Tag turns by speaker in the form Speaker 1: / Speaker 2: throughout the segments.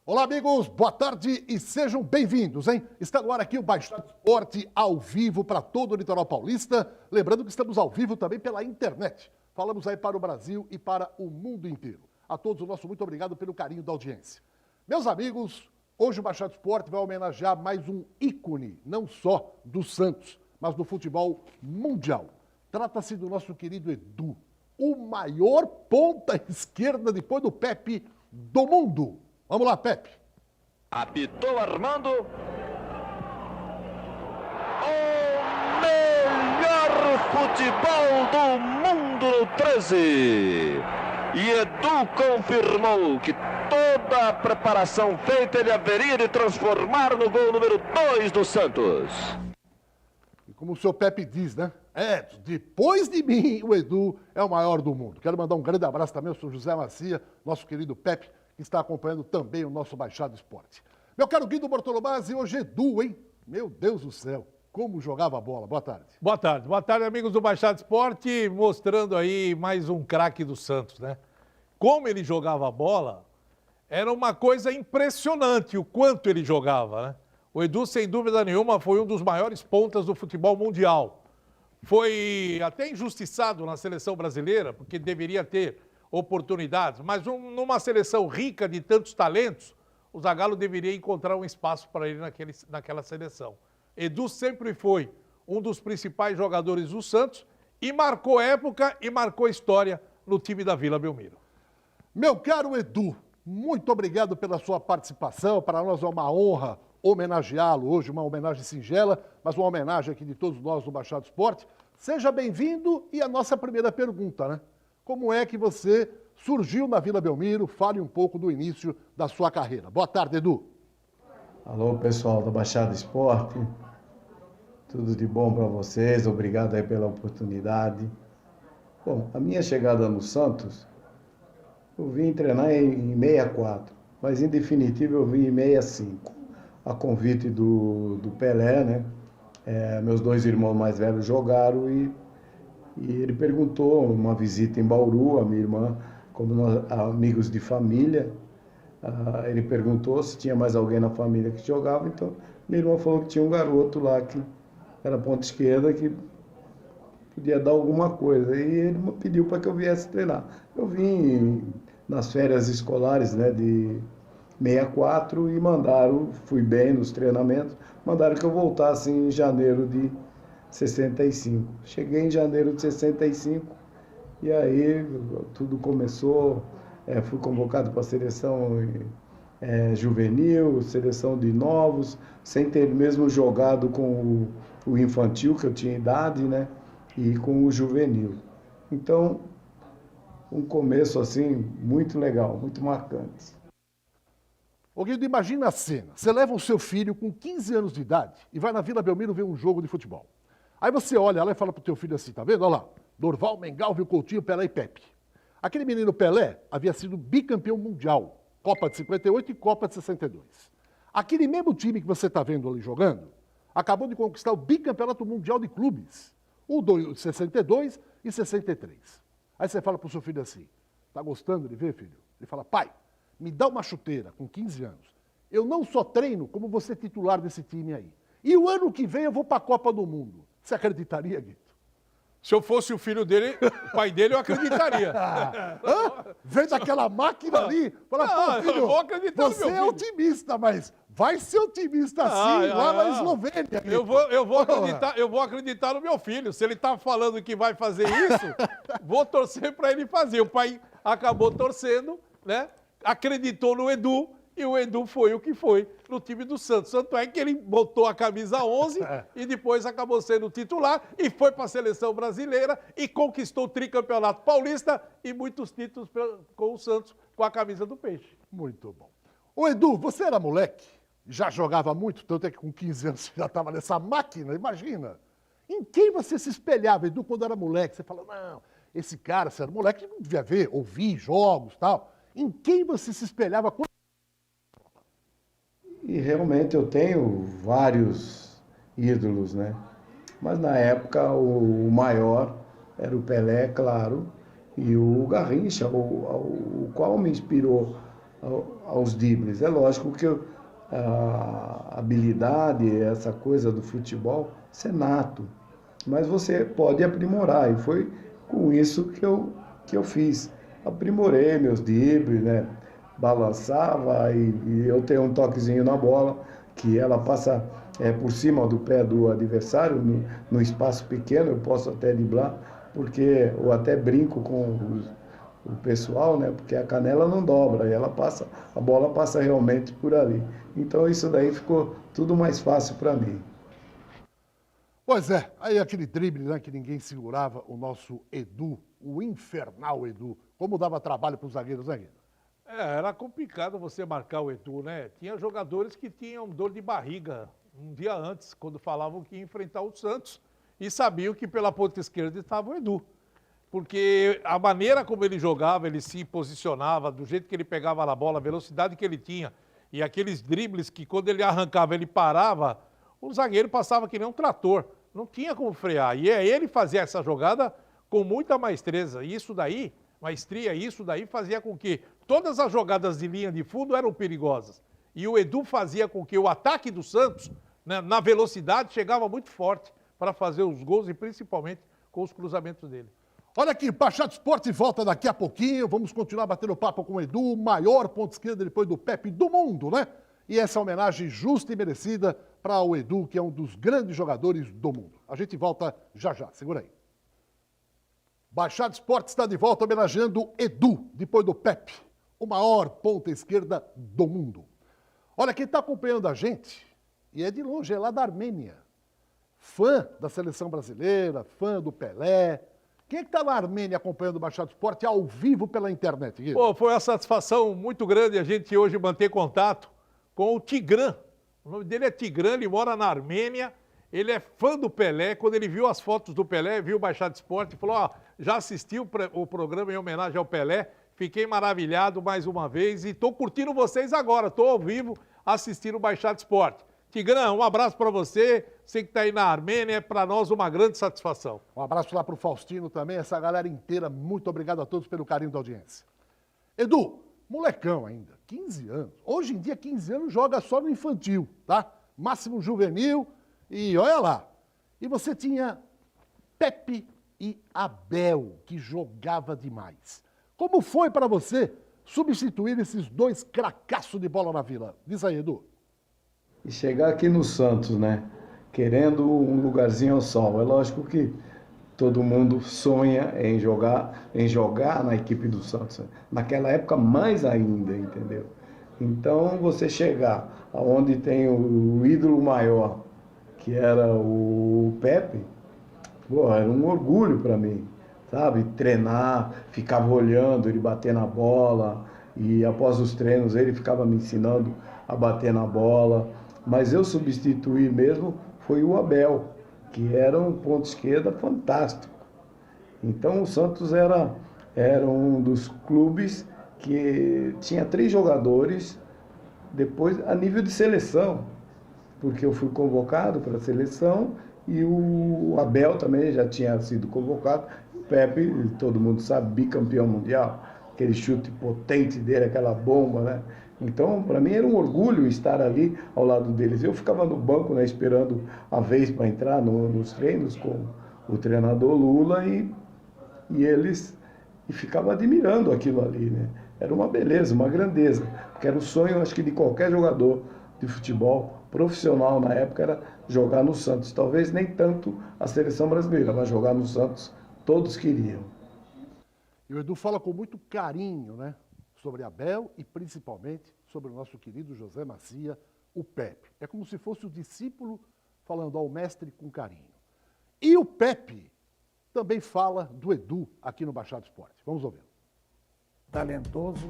Speaker 1: Olá, amigos, boa tarde e sejam bem-vindos, hein? Está no ar aqui o Baixada Esporte ao vivo para todo o litoral paulista. Lembrando que estamos ao vivo também pela internet. Falamos aí para o Brasil e para o mundo inteiro. A todos o nosso muito obrigado pelo carinho da audiência. Meus amigos, hoje o Baixada Esporte vai homenagear mais um ícone, não só do Santos, mas do futebol mundial. Trata-se do nosso querido Edu, o maior ponta esquerda depois do Pepe do mundo. Vamos lá, Pepe.
Speaker 2: Apitou Armando. O melhor futebol do mundo no 13. E Edu confirmou que toda a preparação feita ele haveria de transformar no gol número 2 do Santos.
Speaker 1: E como o seu Pepe diz, né? Depois de mim, o Edu é o maior do mundo. Quero mandar um grande abraço também ao seu José Macia, nosso querido Pepe, que está acompanhando também o nosso Baixada Esporte. Meu caro Guido Bortolomazzi, hoje Edu, hein? Meu Deus do céu, como jogava a bola. Boa tarde.
Speaker 3: Boa tarde, amigos do Baixada Esporte, mostrando aí mais um craque do Santos, né? Como ele jogava a bola, era uma coisa impressionante o quanto ele jogava, né? O Edu, sem dúvida nenhuma, foi um dos maiores pontas do futebol mundial. Foi até injustiçado na seleção brasileira, porque deveria ter oportunidades, mas numa seleção rica de tantos talentos, o Zagallo deveria encontrar um espaço para ele naquela seleção. Edu sempre foi um dos principais jogadores do Santos e marcou época e marcou história no time da Vila Belmiro.
Speaker 1: Meu caro Edu, muito obrigado pela sua participação. Para nós é uma honra homenageá-lo hoje, uma homenagem singela, mas uma homenagem aqui de todos nós do Baixada Esporte. Seja bem-vindo e a nossa primeira pergunta, né? Como é que você surgiu na Vila Belmiro? Fale um pouco do início da sua carreira. Boa tarde, Edu.
Speaker 4: Alô, pessoal da Baixada Esporte. Tudo de bom para vocês. Obrigado aí pela oportunidade. Bom, a minha chegada no Santos, eu vim treinar em 64, mas em definitivo eu vim em 65. A convite do Pelé, né? Meus dois irmãos mais velhos jogaram e ele perguntou, uma visita em Bauru, a minha irmã, como nós, amigos de família, ele perguntou se tinha mais alguém na família que jogava, então minha irmã falou que tinha um garoto lá que era ponta esquerda que podia dar alguma coisa, e ele me pediu para que eu viesse treinar. Eu vim nas férias escolares, né, de 64 e mandaram, fui bem nos treinamentos, mandaram que eu voltasse em janeiro de 65. Cheguei em janeiro de 65 e aí tudo começou, fui convocado para a seleção juvenil, seleção de novos, sem ter mesmo jogado com o infantil, que eu tinha idade, né, e com o juvenil. Então, um começo assim muito legal, muito marcante.
Speaker 1: Ô Guido, imagina a cena. Você leva o seu filho com 15 anos de idade e vai na Vila Belmiro ver um jogo de futebol. Aí você olha lá e fala pro teu filho assim, tá vendo? Olha lá, Dorval, Mengalvio, Coutinho, Pelé e Pepe. Aquele menino Pelé havia sido bicampeão mundial, Copa de 58 e Copa de 62. Aquele mesmo time que você está vendo ali jogando, acabou de conquistar o bicampeonato mundial de clubes, o de 62 e 63. Aí você fala pro seu filho assim, tá gostando de ver, filho? Ele fala, pai, me dá uma chuteira com 15 anos. Eu não só treino como você titular desse time aí. E o ano que vem eu vou para a Copa do Mundo. Você acreditaria, Guito?
Speaker 3: Se eu fosse o filho dele, o pai dele, eu acreditaria.
Speaker 1: Vem daquela máquina ali, fala, pô, filho,
Speaker 3: eu vou acreditar
Speaker 1: você
Speaker 3: no meu
Speaker 1: é
Speaker 3: filho.
Speaker 1: otimista, mas vai ser otimista assim lá na Eslovênia.
Speaker 3: Eu vou acreditar no meu filho. Se ele está falando que vai fazer isso, vou torcer para ele fazer. O pai acabou torcendo, né? Acreditou no Edu, e o Edu foi o que foi no time do Santos. Tanto é que ele botou a camisa 11 e depois acabou sendo titular e foi para a seleção brasileira e conquistou o tricampeonato paulista e muitos títulos com o Santos com a camisa do Peixe.
Speaker 1: Muito bom. Ô Edu, você era moleque? Já jogava muito, tanto é que com 15 anos você já estava nessa máquina, imagina. Em quem você se espelhava, Edu, quando era moleque? Você fala, não, esse cara, você era moleque, não devia ver, ouvir jogos e tal. Em quem você se espelhava?
Speaker 4: E realmente eu tenho vários ídolos, né? Mas na época o maior era o Pelé, claro, e o Garrincha, o qual me inspirou aos dribles. É lógico que a habilidade, essa coisa do futebol, isso é nato, mas você pode aprimorar, e foi com isso que eu fiz. Aprimorei meus dribles, né? Balançava e eu tenho um toquezinho na bola, que ela passa por cima do pé do adversário, no espaço pequeno, eu posso até driblar, porque eu até brinco com o pessoal, né? Porque a canela não dobra, e a bola passa realmente por ali. Então isso daí ficou tudo mais fácil para mim.
Speaker 1: Pois é, aí aquele drible, né, que ninguém segurava, o nosso Edu, o infernal Edu, como dava trabalho para os zagueiros, né, Guido?
Speaker 3: Era complicado você marcar o Edu, né? Tinha jogadores que tinham dor de barriga um dia antes, quando falavam que ia enfrentar o Santos, e sabiam que pela ponta esquerda estava o Edu. Porque a maneira como ele jogava, ele se posicionava, do jeito que ele pegava na bola, a velocidade que ele tinha, e aqueles dribles que quando ele arrancava, ele parava, o zagueiro passava que nem um trator. Não tinha como frear. E ele fazia essa jogada com muita maestreza. E isso daí, isso daí fazia com que todas as jogadas de linha de fundo eram perigosas. E o Edu fazia com que o ataque do Santos, né, na velocidade, chegava muito forte para fazer os gols e principalmente com os cruzamentos dele.
Speaker 1: Olha aqui, Baixada Esporte volta daqui a pouquinho. Vamos continuar batendo papo com o Edu, o maior ponto esquerda depois do Pepe do mundo, né? E essa homenagem justa e merecida para o Edu, que é um dos grandes jogadores do mundo. A gente volta já já, segura aí. Baixada Esporte está de volta homenageando Edu, depois do Pepe, o maior ponta esquerda do mundo. Olha, quem está acompanhando a gente, e é de longe, é lá da Armênia. Fã da seleção brasileira, fã do Pelé. Quem é que está na Armênia acompanhando o Baixada Esporte ao vivo pela internet, Guilherme?
Speaker 3: Pô, foi uma satisfação muito grande a gente hoje manter contato com o Tigran. O nome dele é Tigran, ele mora na Armênia, ele é fã do Pelé. Quando ele viu as fotos do Pelé, viu o Baixada Esporte e falou, já assistiu o programa em homenagem ao Pelé, fiquei maravilhado mais uma vez e estou curtindo vocês agora, estou ao vivo assistindo o Baixada Esporte. Tigran, um abraço para você que está aí na Armênia, é para nós uma grande satisfação.
Speaker 1: Um abraço lá para o Faustino também, essa galera inteira, muito obrigado a todos pelo carinho da audiência. Edu, molecão ainda, 15 anos. Hoje em dia, 15 anos joga só no infantil, tá? Máximo juvenil e olha lá. E você tinha Pepe e Abel, que jogava demais. Como foi para você substituir esses dois cracaços de bola na Vila? Diz aí, Edu.
Speaker 4: E chegar aqui no Santos, né? Querendo um lugarzinho ao sol. É lógico que todo mundo sonha em jogar na equipe do Santos. Naquela época, mais ainda, entendeu? Então, você chegar aonde tem o ídolo maior, que era o Pepe, pô, era um orgulho para mim, sabe? Treinar, ficava olhando ele bater na bola, e após os treinos ele ficava me ensinando a bater na bola. Mas eu substituí mesmo foi o Abel, que era um ponto esquerda fantástico. Então o Santos era um dos clubes que tinha 3 jogadores depois a nível de seleção, porque eu fui convocado para a seleção e o Abel também já tinha sido convocado. O Pepe, todo mundo sabe, bicampeão mundial, aquele chute potente dele, aquela bomba, né? Então, para mim era um orgulho estar ali ao lado deles. Eu ficava no banco, né, esperando a vez para entrar nos treinos com o treinador Lula e ficava admirando aquilo ali, né? Era uma beleza, uma grandeza, porque era o sonho, acho que de qualquer jogador de futebol profissional na época, era jogar no Santos. Talvez nem tanto a seleção brasileira, mas jogar no Santos todos queriam.
Speaker 1: E o Edu fala com muito carinho, né? Sobre Abel e principalmente sobre o nosso querido José Macia, o Pepe. É como se fosse o discípulo falando ao mestre com carinho. E o Pepe também fala do Edu aqui no Baixada Esporte. Vamos ouvir.
Speaker 5: Talentoso,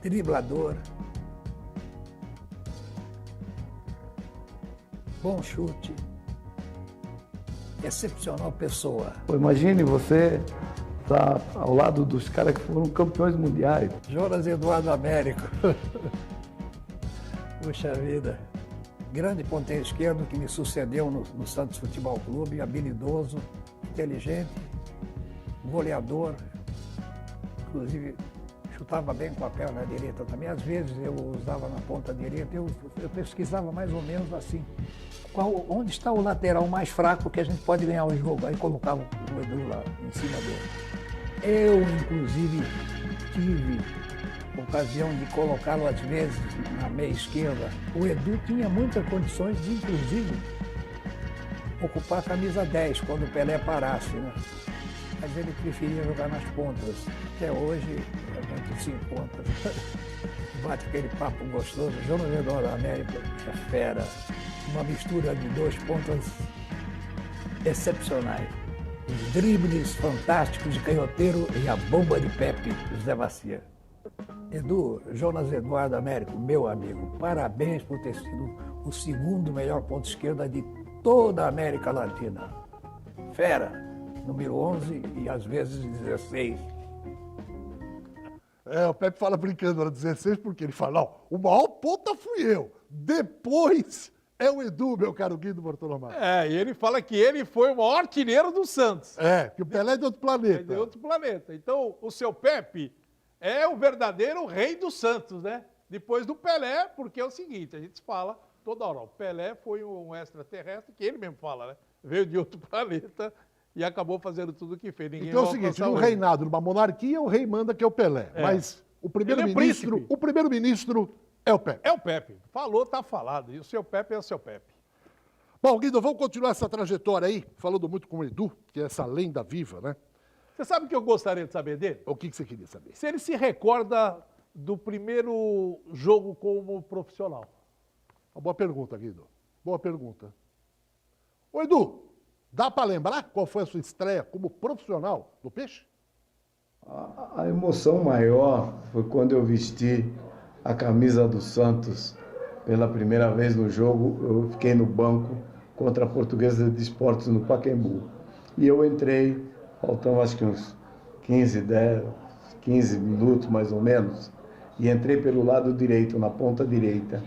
Speaker 5: driblador, bom chute, excepcional pessoa.
Speaker 4: Imagine você estar ao lado dos caras que foram campeões mundiais.
Speaker 5: Jonas Eduardo Américo. Puxa vida. Grande ponteiro esquerdo que me sucedeu no Santos Futebol Clube, habilidoso, inteligente, goleador. Inclusive, chutava bem com a perna direita também. Às vezes eu usava na ponta direita, eu pesquisava mais ou menos assim, onde está o lateral mais fraco que a gente pode ganhar o jogo. Aí colocava o Edu lá em cima dele. Eu, inclusive, tive ocasião de colocá-lo às vezes na meia esquerda. O Edu tinha muitas condições de, inclusive, ocupar a camisa 10 quando o Pelé parasse, né? Mas ele preferia jogar nas pontas. Até hoje a gente se encontra, bate aquele papo gostoso. Jonas Eduardo da América é fera, uma mistura de dois pontas excepcionais. Os dribles fantásticos de canhoteiro e a bomba de Pepe, José Bacia. Edu, Jonas Eduardo Américo, meu amigo, parabéns por ter sido o segundo melhor ponto esquerda de toda a América Latina. Fera, número 11 e às vezes 16.
Speaker 1: O Pepe fala brincando, era 16, porque ele fala, não, o maior ponta fui eu. Depois é o Edu, meu caro Guido Bortolomé.
Speaker 3: E ele fala que ele foi o maior artilheiro do Santos.
Speaker 1: Que o Pelé é de outro planeta.
Speaker 3: É de outro planeta. Então, o seu Pepe é o verdadeiro rei do Santos, né? Depois do Pelé, porque é o seguinte, a gente fala toda hora, o Pelé foi um extraterrestre, que ele mesmo fala, né? Veio de outro planeta e acabou fazendo tudo o que fez. Ninguém
Speaker 1: Então é o
Speaker 3: vai
Speaker 1: seguinte,
Speaker 3: alcançar
Speaker 1: num
Speaker 3: ele.
Speaker 1: reinado, numa monarquia, o rei manda que é o Pelé. Mas o primeiro-ministro
Speaker 3: príncipe.
Speaker 1: é o Pepe.
Speaker 3: É o Pepe. Falou, tá falado. E o seu Pepe é o seu Pepe.
Speaker 1: Bom, Guido, vamos continuar essa trajetória aí, falando muito com o Edu, que é essa lenda viva, né?
Speaker 3: Você sabe o que eu gostaria de saber dele?
Speaker 1: O que você queria saber?
Speaker 3: Se ele se recorda do primeiro jogo como profissional.
Speaker 1: Uma boa pergunta, Guido. Boa pergunta. Ô, Edu, dá para lembrar qual foi a sua estreia como profissional do Peixe?
Speaker 4: A emoção maior foi quando eu vesti a camisa do Santos pela primeira vez no jogo. Eu fiquei no banco contra a Portuguesa de Esportes no Pacaembu. E eu entrei, faltando acho que uns 15 minutos mais ou menos, e entrei pelo lado direito, na ponta direita.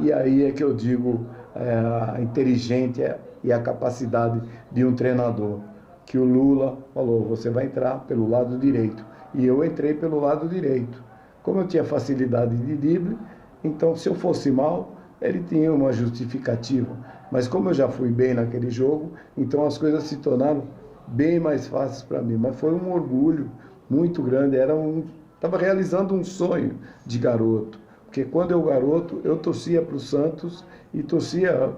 Speaker 4: E aí é que eu digo a inteligência e a capacidade de um treinador. Que o Lula falou, você vai entrar pelo lado direito. E eu entrei pelo lado direito. Como eu tinha facilidade de drible, então se eu fosse mal, ele tinha uma justificativa. Mas como eu já fui bem naquele jogo, então as coisas se tornaram bem mais fáceis para mim. Mas foi um orgulho muito grande. Estava realizando um sonho de garoto. Porque quando eu garoto, eu torcia para o Santos e torcia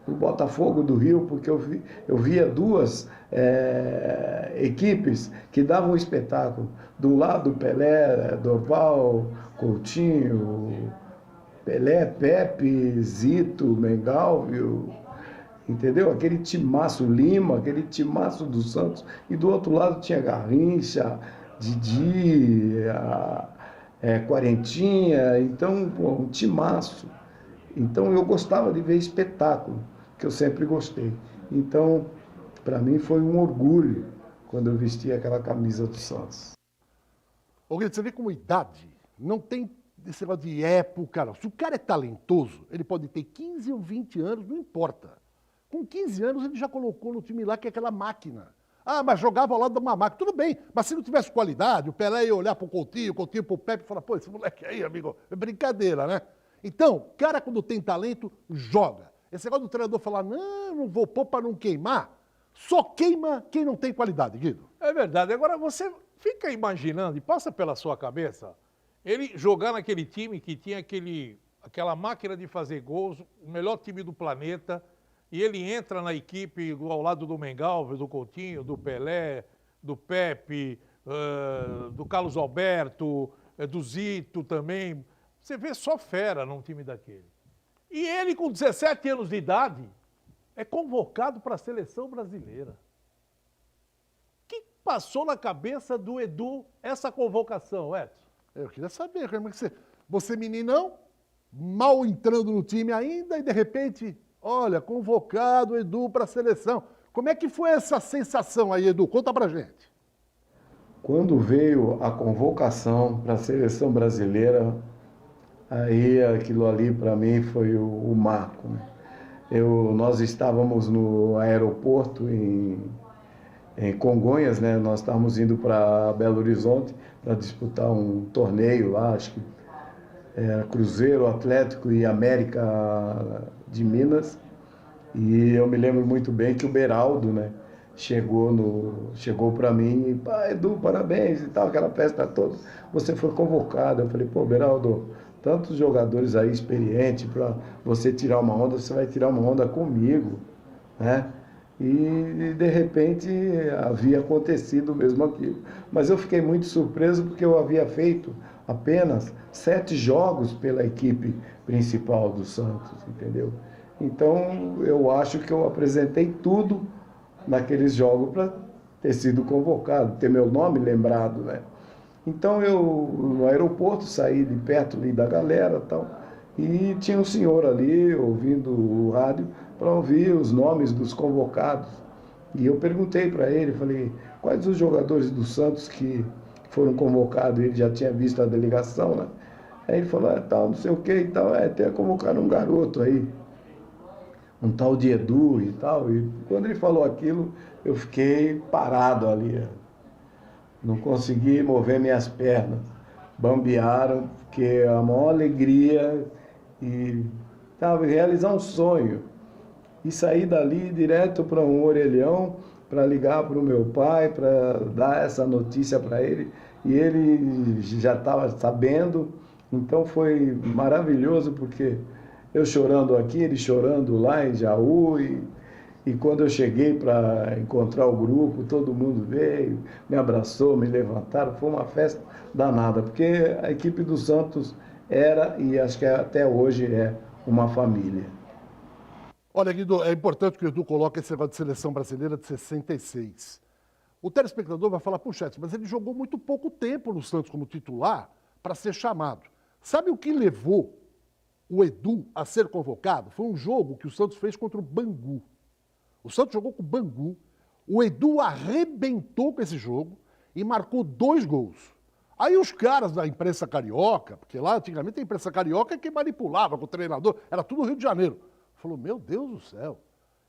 Speaker 4: o Botafogo do Rio, porque eu via duas equipes que davam um espetáculo. Do lado, Pelé, Dorval, Coutinho, Pelé, Pepe, Zito, Mengalvio, entendeu? Aquele timaço Lima, aquele timaço do Santos. E do outro lado tinha Garrincha, Didi, Quarentinha, então um timaço. Então eu gostava de ver espetáculo, que eu sempre gostei. Então, para mim foi um orgulho quando eu vesti aquela camisa do Santos.
Speaker 1: Ô, Guido, você vê como idade não tem esse negócio de época, não. Se o cara é talentoso, ele pode ter 15 ou 20 anos, não importa. Com 15 anos ele já colocou no time lá que é aquela máquina. Mas jogava ao lado de uma máquina. Tudo bem, mas se não tivesse qualidade, o Pelé ia olhar pro Coutinho pro Pepe e falar, pô, esse moleque aí, amigo, é brincadeira, né? Então, cara, quando tem talento, joga. Esse negócio do treinador falar, não vou pôr para não queimar, só queima quem não tem qualidade, Guido.
Speaker 3: É verdade. Agora, você fica imaginando, e passa pela sua cabeça, ele jogar naquele time que tinha aquela máquina de fazer gols, o melhor time do planeta, e ele entra na equipe ao lado do Mengalvio, do Coutinho, do Pelé, do Pepe, do Carlos Alberto, do Zito também. Você vê só fera num time daquele. E ele, com 17 anos de idade, é convocado para a seleção brasileira. O que passou na cabeça do Edu essa convocação, Edson?
Speaker 1: Eu queria saber, como é que você meninão, mal entrando no time ainda, e de repente, olha, convocado Edu para a seleção. Como é que foi essa sensação aí, Edu? Conta pra gente.
Speaker 4: Quando veio a convocação para a seleção brasileira, aí aquilo ali para mim foi o marco, né? Nós estávamos no aeroporto em em Congonhas, né? Nós estávamos indo para Belo Horizonte para disputar um torneio lá, acho que era Cruzeiro, Atlético e América de Minas. E eu me lembro muito bem que o Beraldo, né, chegou para mim e, pá, Edu, parabéns e tal, aquela festa toda. Você foi convocado. Eu falei, pô, Beraldo, tantos jogadores aí experientes, para você tirar uma onda, você vai tirar uma onda comigo, né? E de repente havia acontecido mesmo aquilo. Mas eu fiquei muito surpreso porque eu havia feito apenas 7 jogos pela equipe principal do Santos, entendeu? Então eu acho que eu apresentei tudo naqueles jogos para ter sido convocado, ter meu nome lembrado, né? Então eu, no aeroporto, saí de perto ali da galera e tal, e tinha um senhor ali ouvindo o rádio para ouvir os nomes dos convocados. E eu perguntei para ele, falei, quais os jogadores do Santos que foram convocados? Ele já tinha visto a delegação, né? Aí ele falou, tal, não sei o que e tal, até convocaram um garoto aí, um tal de Edu e tal. E quando ele falou aquilo, eu fiquei parado ali. Não consegui mover minhas pernas. Bambearam, porque a maior alegria e realizar um sonho. E sair dali direto para um orelhão, para ligar para o meu pai, para dar essa notícia para ele. E ele já estava sabendo. Então foi maravilhoso, porque eu chorando aqui, ele chorando lá em Jaú. E quando eu cheguei para encontrar o grupo, todo mundo veio, me abraçou, me levantaram. Foi uma festa danada, porque a equipe do Santos era, e acho que até hoje é, uma família.
Speaker 1: Olha, Guido, é importante que o Edu coloque esse negócio de seleção brasileira de 66. O telespectador vai falar, puxa, mas ele jogou muito pouco tempo no Santos como titular para ser chamado. Sabe o que levou o Edu a ser convocado? Foi um jogo que o Santos fez contra o Bangu. O Santos jogou com o Bangu, o Edu arrebentou com esse jogo e marcou 2 gols. Aí os caras da imprensa carioca, porque lá antigamente a imprensa carioca é que manipulava com o treinador, era tudo Rio de Janeiro. Falou, meu Deus do céu,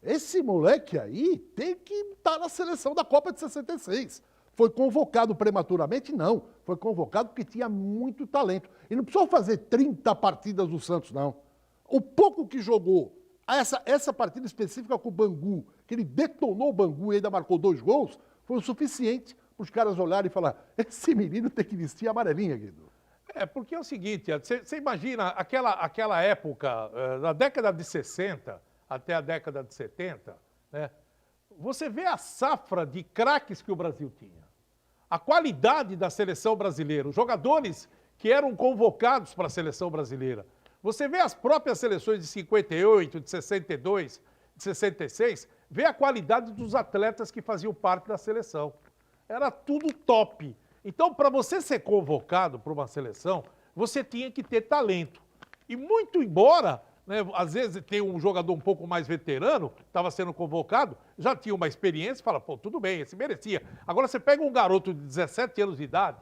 Speaker 1: esse moleque aí tem que estar na seleção da Copa de 66. Foi convocado prematuramente? Não. Foi convocado porque tinha muito talento. E não precisou fazer 30 partidas do Santos, não. O pouco que jogou, essa partida específica com o Bangu, que ele detonou o Bangu e ainda marcou 2 gols, foi o suficiente para os caras olharem e falar, esse menino tem que vestir amarelinha, Guido.
Speaker 3: É, porque é o seguinte, você imagina aquela época, na década de 60 até a década de 70, né? Você vê a safra de craques que o Brasil tinha, a qualidade da seleção brasileira, os jogadores que eram convocados para a seleção brasileira. Você vê as próprias seleções de 58, de 62, de 66, vê a qualidade dos atletas que faziam parte da seleção. Era tudo top. Então, para você ser convocado para uma seleção, você tinha que ter talento. E muito embora, né, às vezes tem um jogador um pouco mais veterano, estava sendo convocado, já tinha uma experiência, fala, pô, tudo bem, esse merecia. Agora você pega um garoto de 17 anos de idade,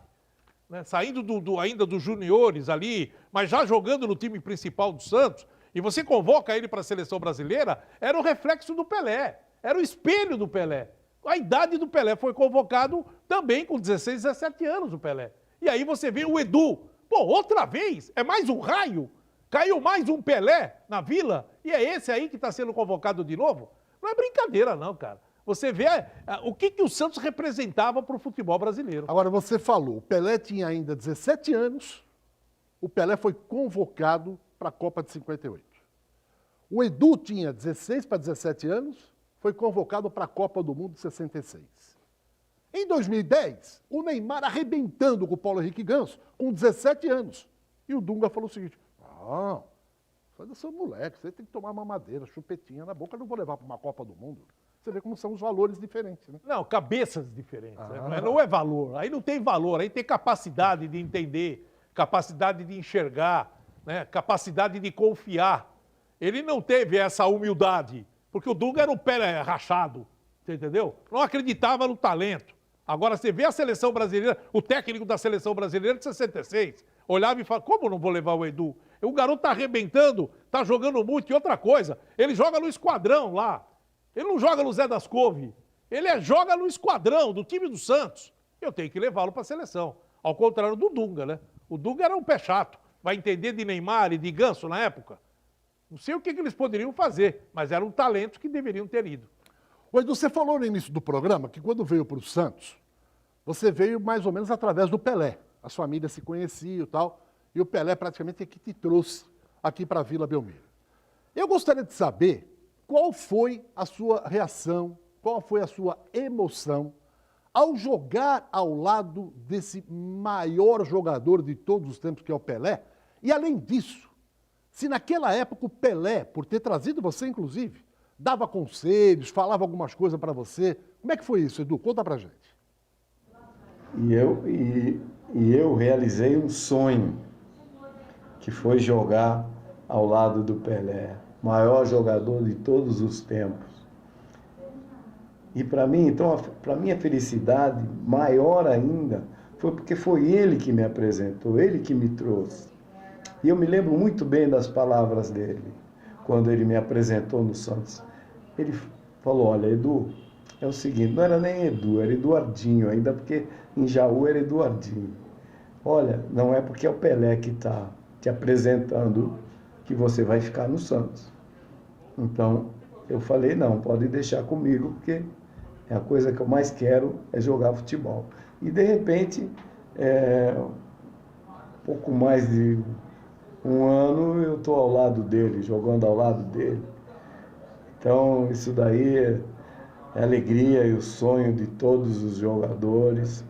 Speaker 3: né, saindo ainda dos juniores ali, mas já jogando no time principal do Santos, e você convoca ele para a seleção brasileira, era o reflexo do Pelé, era o espelho do Pelé. A idade do Pelé, foi convocado também com 16, 17 anos o Pelé. E aí você vê o Edu, pô, outra vez, é mais um raio, caiu mais um Pelé na Vila, e é esse aí que está sendo convocado de novo? Não é brincadeira não, cara. Você vê o que o Santos representava para o futebol brasileiro.
Speaker 1: Agora, você falou, o Pelé tinha ainda 17 anos, o Pelé foi convocado para a Copa de 58. O Edu tinha 16 para 17 anos, foi convocado para a Copa do Mundo de 66. Em 2010, o Neymar arrebentando com o Paulo Henrique Ganso, com 17 anos. E o Dunga falou o seguinte, não, sai do seu moleque, você tem que tomar mamadeira, chupetinha na boca, eu não vou levar para uma Copa do Mundo. Você vê como são os valores diferentes, né?
Speaker 3: Não, cabeças diferentes. Né? Não é valor. Aí não tem valor, aí tem capacidade de entender, capacidade de enxergar, né? Capacidade de confiar. Ele não teve essa humildade, porque o Dunga era um pé rachado, você entendeu? Não acreditava no talento. Agora você vê a seleção brasileira, o técnico da seleção brasileira de 66, olhava e falava, como eu não vou levar o Edu? O garoto tá arrebentando, tá jogando muito, e outra coisa, ele joga no esquadrão lá. Ele não joga no Zé das Couve. Ele joga no esquadrão do time do Santos. Eu tenho que levá-lo para a seleção. Ao contrário do Dunga, né? O Dunga era um pé chato. Vai entender de Neymar e de Ganso na época? Não sei o que eles poderiam fazer, mas eram talentos que deveriam ter ido.
Speaker 1: O Edu, você falou no início do programa que quando veio para o Santos, você veio mais ou menos através do Pelé. As famílias se conheciam e tal, e o Pelé praticamente é que te trouxe aqui para a Vila Belmiro. Eu gostaria de saber qual foi a sua reação, qual foi a sua emoção ao jogar ao lado desse maior jogador de todos os tempos, que é o Pelé. E além disso, se naquela época o Pelé, por ter trazido você inclusive, dava conselhos, falava algumas coisas para você. Como é que foi isso, Edu? Conta pra gente.
Speaker 4: E eu realizei um sonho, que foi jogar ao lado do Pelé, maior jogador de todos os tempos. E para mim, então, para minha felicidade maior ainda, foi porque foi ele que me apresentou, ele que me trouxe. E eu me lembro muito bem das palavras dele, quando ele me apresentou no Santos. Ele falou, olha, Edu, é o seguinte, não era nem Edu, era Eduardinho, ainda porque em Jaú era Eduardinho. Olha, não é porque é o Pelé que está te apresentando que você vai ficar no Santos. Então, eu falei, não, pode deixar comigo, porque a coisa que eu mais quero é jogar futebol. E, de repente, pouco mais de um ano, eu estou ao lado dele, jogando ao lado dele. Então, isso daí é a alegria e o sonho de todos os jogadores.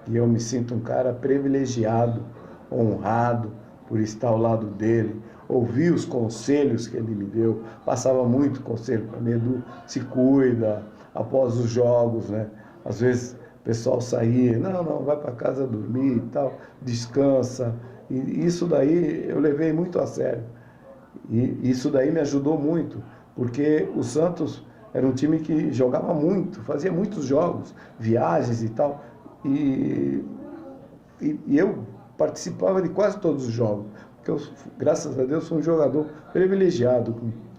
Speaker 4: E eu me sinto um cara privilegiado, honrado por estar ao lado dele, ouvir os conselhos que ele me deu. Passava muito conselho para mim, Edu, se cuida, após os jogos, né? Às vezes o pessoal saía, não, vai para casa dormir e tal, descansa. E isso daí eu levei muito a sério. E isso daí me ajudou muito, porque o Santos era um time que jogava muito, fazia muitos jogos, viagens e tal. E eu participava de quase todos os jogos, porque eu, graças a Deus, sou um jogador privilegiado,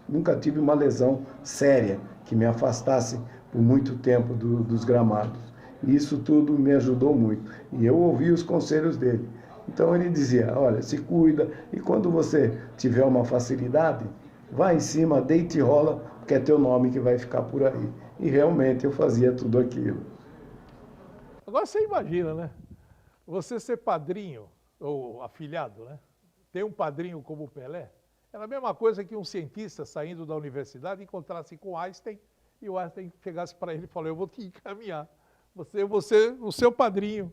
Speaker 4: nunca tive uma lesão séria que me afastasse por muito tempo dos gramados. E isso tudo me ajudou muito. E eu ouvi os conselhos dele. Então ele dizia, olha, se cuida, e quando você tiver uma facilidade, vai em cima, deita e rola, porque é teu nome que vai ficar por aí. E realmente eu fazia tudo aquilo.
Speaker 3: Agora você imagina, né? Você ser padrinho, ou afilhado, né? Ter um padrinho como o Pelé, era a mesma coisa que um cientista saindo da universidade encontrasse com Einstein e o Einstein chegasse para ele e falou, eu vou te encaminhar, você o seu padrinho.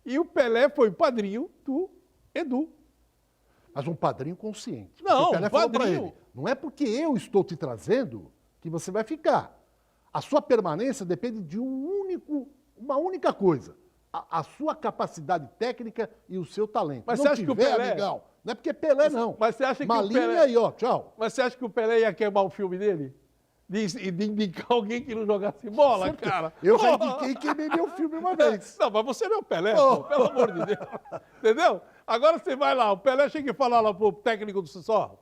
Speaker 3: E o Pelé foi padrinho do Edu.
Speaker 1: Mas um padrinho consciente.
Speaker 3: Não,
Speaker 1: o Pelé falou pra
Speaker 3: padrinho.
Speaker 1: ele, não é porque eu estou te trazendo que você vai ficar. A sua permanência depende de uma única coisa. A sua capacidade técnica e o seu talento.
Speaker 3: Mas
Speaker 1: não
Speaker 3: você acha que o Pelé...
Speaker 1: legal. Não é porque é Pelé, não.
Speaker 3: Mas você acha que
Speaker 1: uma
Speaker 3: o Pelé...
Speaker 1: linha aí, ó, tchau.
Speaker 3: Mas você acha que o Pelé ia queimar o filme dele? De indicar alguém que não jogasse bola,
Speaker 1: Certo.
Speaker 3: cara?
Speaker 1: Eu já indiquei e queimei meu filme uma vez.
Speaker 3: Não, mas você não é o Pelé, pô, pelo amor de Deus. Entendeu? Agora você vai lá, o Pelé chega e fala lá pro técnico do Sussó,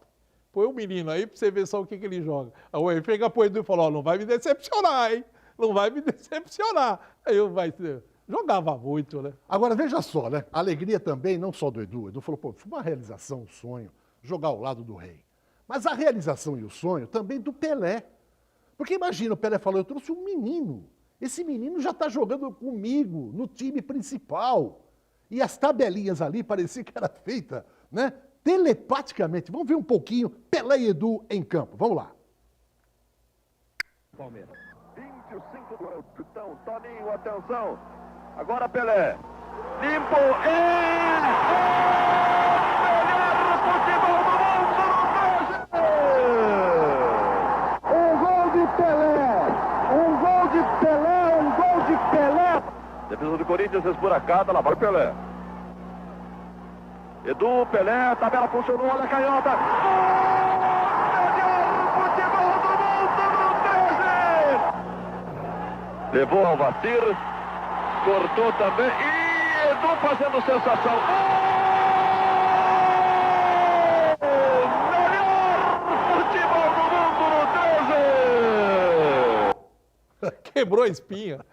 Speaker 3: põe um menino aí pra você ver só o que ele joga. Aí ele chega pro Edu e fala, ó, não vai me decepcionar, hein? Não vai me decepcionar. Aí eu vai ser... Jogava muito, né?
Speaker 1: Agora, veja só, né? A alegria também, não só do Edu. O Edu falou, pô, foi uma realização, um sonho, jogar ao lado do rei. Mas a realização e o sonho também do Pelé. Porque imagina, o Pelé falou, eu trouxe um menino. Esse menino já está jogando comigo, no time principal. E as tabelinhas ali parecia que era feita, né? Telepaticamente. Vamos ver um pouquinho Pelé e Edu em campo. Vamos lá.
Speaker 2: Palmeiras. 25 do chutão, Toninho, atenção. Agora Pelé. Limpo o melhor futebol do mundo no Brasil! Um gol de Pelé! Um gol de Pelé! Um gol de Pelé! Defesa do Corinthians esburacada, lá vai Pelé. Edu, Pelé, tabela funcionou, olha a canhota. Melhor futebol do mundo no 13! Levou ao Vacir, cortou também e Edu fazendo sensação. Melhor futebol do mundo no 13!
Speaker 3: quebrou a espinha.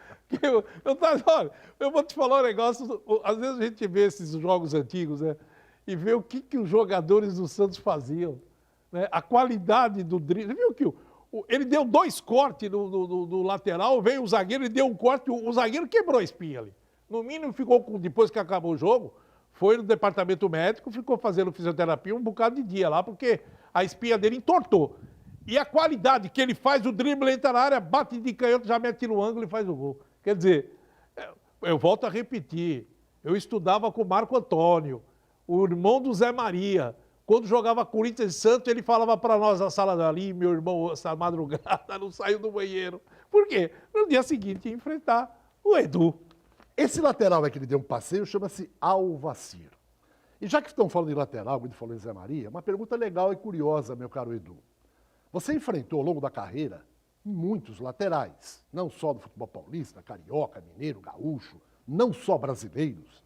Speaker 3: Olha, eu vou te falar um negócio, às vezes a gente vê esses jogos antigos, né? E vê o que os jogadores do Santos faziam, né? A qualidade do drible. Você viu que ele deu 2 cortes no lateral, veio o zagueiro e deu um corte, o zagueiro quebrou a espinha ali. No mínimo ficou, depois que acabou o jogo, foi no departamento médico, ficou fazendo fisioterapia um bocado de dia lá, porque a espinha dele entortou. E a qualidade que ele faz, o drible entra na área, bate de canhoto, já mete no ângulo e faz o gol. Quer dizer, eu volto a repetir, eu estudava com o Marco Antônio, o irmão do Zé Maria. Quando jogava Corinthians e Santos, ele falava para nós na sala dali, meu irmão, essa madrugada, não saiu do banheiro. Por quê? No dia seguinte ia enfrentar o Edu.
Speaker 1: Esse lateral é que ele deu um passeio, chama-se Alvacir. E já que estão falando de lateral, como falou em Zé Maria, uma pergunta legal e curiosa, meu caro Edu. Você enfrentou ao longo da carreira muitos laterais, não só do futebol paulista, carioca, mineiro, gaúcho, não só brasileiros.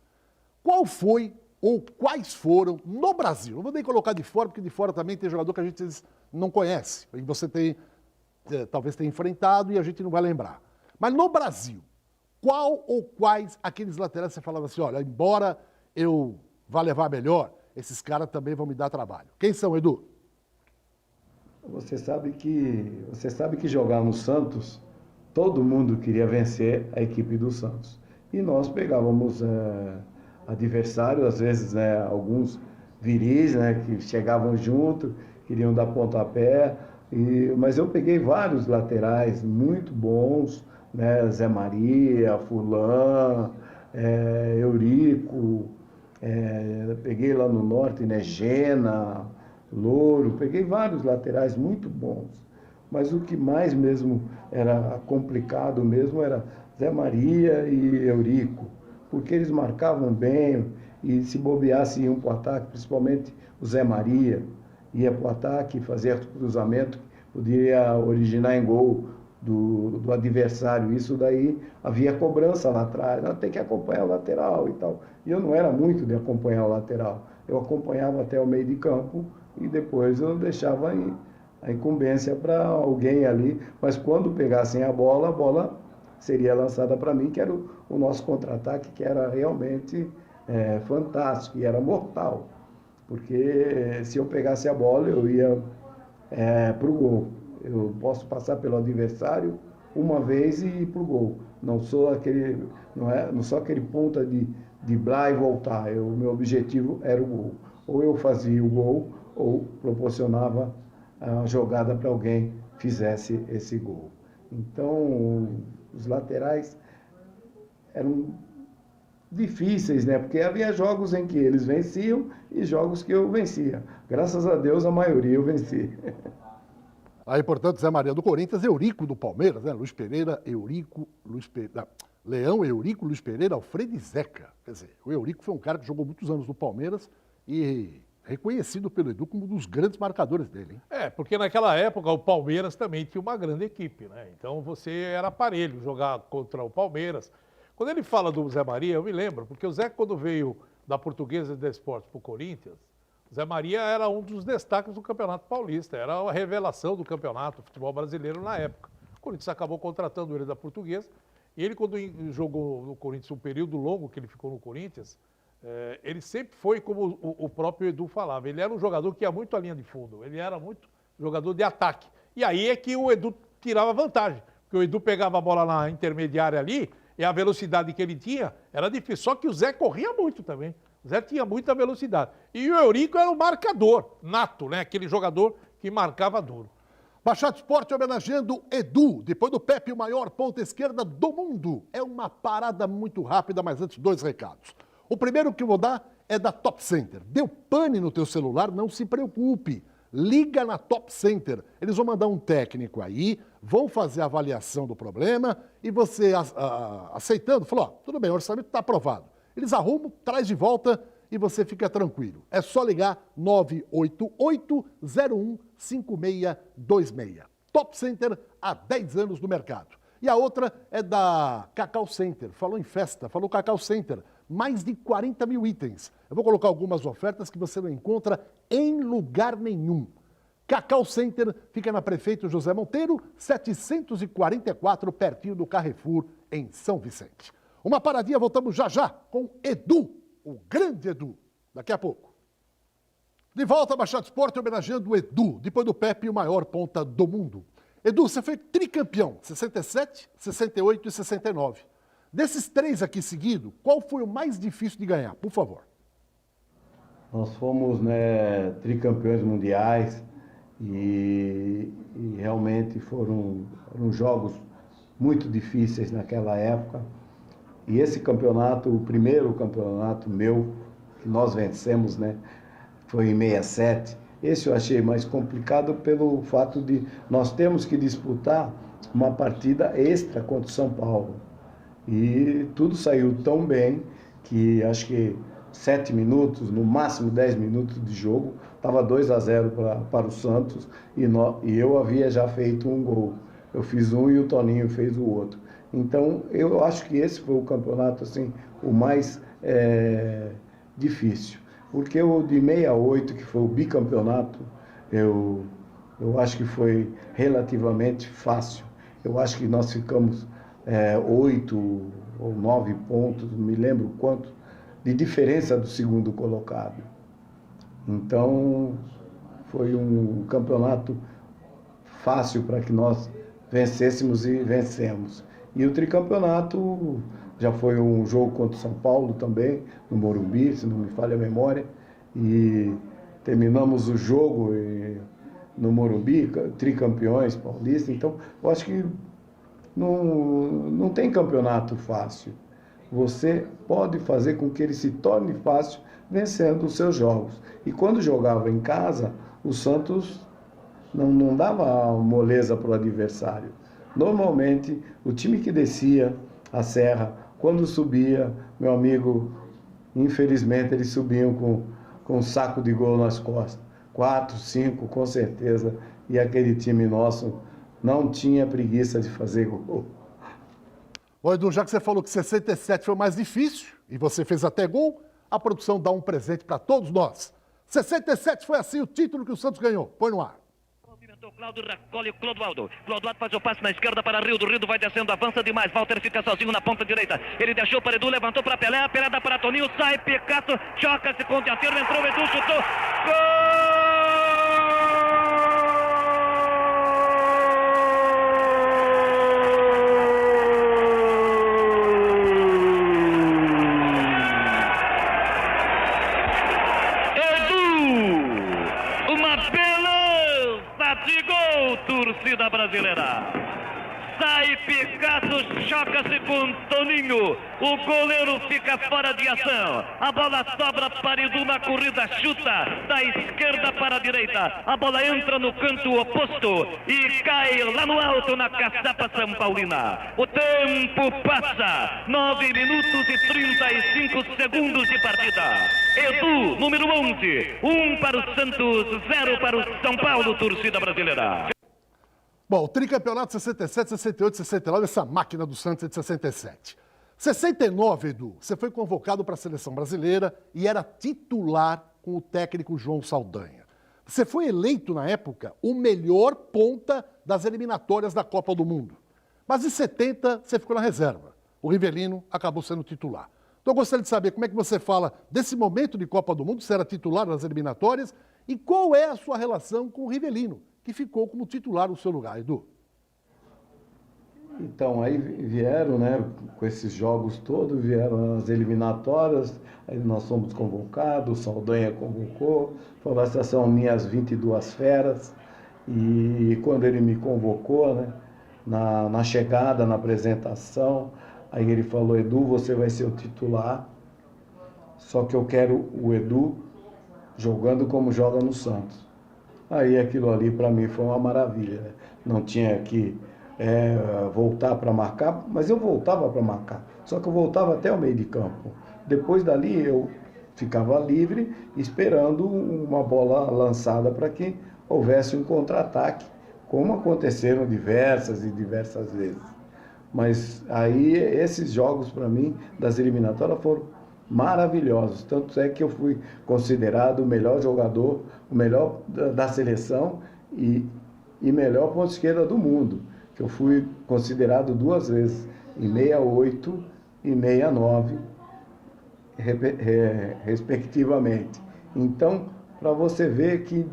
Speaker 1: Qual foi ou quais foram no Brasil? Não vou nem colocar de fora, porque de fora também tem jogador que a gente não conhece. E você talvez tenha enfrentado e a gente não vai lembrar. Mas no Brasil, qual ou quais aqueles laterais você falava assim, olha, embora eu vá levar melhor, esses caras também vão me dar trabalho. Quem são, Edu?
Speaker 4: Você sabe que jogar no Santos, todo mundo queria vencer a equipe do Santos. E nós pegávamos adversários, às vezes, né, alguns viris, né, que chegavam junto, queriam dar pontapé. Mas eu peguei vários laterais muito bons, né, Zé Maria, Fulan, Eurico, peguei lá no norte, né, Gena, Louro, peguei vários laterais muito bons. Mas o que mais mesmo era complicado mesmo era Zé Maria e Eurico, porque eles marcavam bem e se bobeasse iam para o ataque, principalmente o Zé Maria, ia para o ataque, fazia cruzamento, podia originar em gol do adversário. Isso daí havia cobrança lá atrás, tem que acompanhar o lateral e tal. E eu não era muito de acompanhar o lateral, eu acompanhava até o meio de campo e depois eu deixava a incumbência para alguém ali, mas quando pegassem a bola seria lançada para mim, que era o nosso contra-ataque, que era realmente fantástico e era mortal, porque se eu pegasse a bola eu ia para o gol. Eu posso passar pelo adversário uma vez e ir para o gol. Não sou aquele ponta de driblar e voltar. O meu objetivo era o gol. Ou eu fazia o gol ou proporcionava a jogada para alguém fizesse esse gol. Então, os laterais eram difíceis, né? Porque havia jogos em que eles venciam e jogos que eu vencia. Graças a Deus, a maioria eu venci.
Speaker 1: Aí, portanto, Zé Maria do Corinthians, Eurico do Palmeiras, né? Luiz Pereira, Leão, Eurico, Luiz Pereira, Alfredo e Zeca. Quer dizer, o Eurico foi um cara que jogou muitos anos no Palmeiras e reconhecido pelo Edu como um dos grandes marcadores dele, hein?
Speaker 3: Porque naquela época o Palmeiras também tinha uma grande equipe, né? Então você era aparelho jogar contra o Palmeiras. Quando ele fala do Zé Maria, eu me lembro, porque o Zé, quando veio da Portuguesa de Esportes para o Corinthians, o Zé Maria era um dos destaques do Campeonato Paulista, era a revelação do campeonato do futebol brasileiro na época. O Corinthians acabou contratando ele da Portuguesa, e ele, quando jogou no Corinthians, um período longo que ele ficou no Corinthians, ele sempre foi, como o próprio Edu falava, ele era um jogador que ia muito à linha de fundo, ele era muito jogador de ataque. E aí é que o Edu tirava vantagem, porque o Edu pegava a bola na intermediária ali, e a velocidade que ele tinha era difícil, só que o Zé corria muito também. O Zé tinha muita velocidade. E o Eurico era o marcador nato, né? Aquele jogador que marcava duro.
Speaker 1: Baixada Esporte homenageando Edu, depois do Pepe, o maior ponta esquerda do mundo. É uma parada muito rápida, mas antes, 2 recados. O primeiro que eu vou dar é da Top Center. Deu pane no teu celular, não se preocupe. Liga na Top Center. Eles vão mandar um técnico aí, vão fazer a avaliação do problema e você, aceitando, falou, tudo bem, o orçamento está aprovado. Eles arrumam, traz de volta e você fica tranquilo. É só ligar 988-015626. Top Center há 10 anos no mercado. E a outra é da Cacau Center. Falou em festa, falou Cacau Center. Mais de 40 mil itens. Eu vou colocar algumas ofertas que você não encontra em lugar nenhum. Cacau Center fica na Prefeito José Monteiro, 744, pertinho do Carrefour, em São Vicente. Uma paradinha, voltamos já já com Edu, o grande Edu, daqui a pouco. De volta, Baixada Esporte, homenageando o Edu, depois do Pepe, o maior ponta do mundo. Edu, você foi tricampeão, 67, 68 e 69. Desses 3 aqui seguidos, qual foi o mais difícil de ganhar? Por favor.
Speaker 4: Nós fomos, né, tricampeões mundiais e realmente foram jogos muito difíceis naquela época. E esse campeonato, o primeiro campeonato meu, que nós vencemos, né, foi em 67. Esse eu achei mais complicado pelo fato de nós termos que disputar uma partida extra contra o São Paulo. E tudo saiu tão bem que acho que 7 minutos, no máximo 10 minutos de jogo, estava 2-0 para o Santos e eu havia já feito um gol. Eu fiz um e o Toninho fez o outro. Então, eu acho que esse foi o campeonato assim, o mais difícil. Porque o de 68, que foi o bicampeonato, eu acho que foi relativamente fácil. Eu acho que nós ficamos 8 ou 9 pontos, não me lembro quanto, de diferença do segundo colocado. Então, foi um campeonato fácil para que nós vencêssemos e vencemos. E o tricampeonato já foi um jogo contra o São Paulo também, no Morumbi, se não me falha a memória, e terminamos o jogo no Morumbi, tricampeões paulistas. Então, eu acho que não tem campeonato fácil. Você pode fazer com que ele se torne fácil vencendo os seus jogos. E quando jogava em casa, o Santos não dava moleza para o adversário. Normalmente, o time que descia a serra, quando subia, meu amigo, infelizmente, eles subiam com um saco de gol nas costas. 4, 5, com certeza. E aquele time nosso não tinha preguiça de fazer gol.
Speaker 1: Bom, Edu, já que você falou que 67 foi o mais difícil, e você fez até gol, a produção dá um presente para todos nós. 67 foi assim o título que o Santos ganhou. Põe no ar.
Speaker 6: Cláudio recolhe o Clodoaldo. Clodoaldo faz o passe na esquerda para Rildo. Rildo vai descendo, avança demais. Walter fica sozinho na ponta direita. Ele deixou para Edu, levantou para Pelé. Pelé dá para Toninho, sai Picasso, choca-se com o dianteiro, entrou Edu, chutou. Gol! Torcida brasileira. Sai Picasso, choca-se com Toninho. O goleiro fica fora de ação. A bola sobra para Edu na corrida, chuta da esquerda para a direita. A bola entra no canto oposto e cai lá no alto na caçapa São Paulina. O tempo passa. 9 minutos e 35 segundos de partida. Edu, número 11. 1 para o Santos, 0 para o São Paulo, torcida brasileira.
Speaker 1: Bom, o tricampeonato 67, 68, 69, essa máquina do Santos é de 67. 69, Edu, você foi convocado para a seleção brasileira e era titular com o técnico João Saldanha. Você foi eleito, na época, o melhor ponta das eliminatórias da Copa do Mundo. Mas em 70, você ficou na reserva. O Rivelino acabou sendo titular. Então eu gostaria de saber como é que você fala desse momento de Copa do Mundo, você era titular nas eliminatórias, e qual é a sua relação com o Rivelino, que ficou como titular no seu lugar, Edu.
Speaker 4: Então, aí vieram, né, com esses jogos todos, vieram as eliminatórias, aí nós fomos convocados, o Saldanha convocou, falou, essas são minhas 22 feras, e quando ele me convocou, né, na chegada, na apresentação, aí ele falou, Edu, você vai ser o titular, só que eu quero o Edu jogando como joga no Santos. Aí aquilo ali para mim foi uma maravilha, né? Não tinha que voltar para marcar, mas eu voltava para marcar, só que eu voltava até o meio de campo. Depois dali eu ficava livre, esperando uma bola lançada para que houvesse um contra-ataque, como aconteceram diversas vezes. Mas aí esses jogos para mim, das eliminatórias, foram maravilhosos. Tanto é que eu fui considerado o melhor jogador, o melhor da seleção e melhor ponta esquerda do mundo, que eu fui considerado 2 vezes, em 68 e 69, respectivamente. Então, para você ver que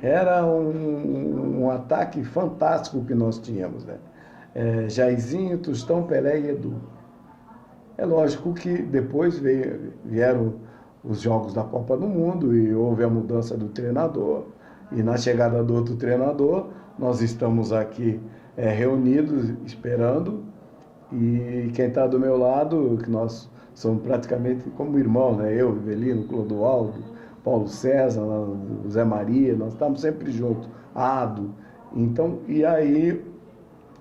Speaker 4: era um ataque fantástico que nós tínhamos, né? Jairzinho, Tostão, Pelé e Edu. É lógico que depois vieram os jogos da Copa do Mundo e houve a mudança do treinador. E na chegada do outro treinador, nós estamos aqui reunidos, esperando. E quem está do meu lado, que nós somos praticamente como irmão, né? Eu, Rivelino, Clodoaldo, Paulo César, o Zé Maria, nós estamos sempre juntos. Ado. Então, e aí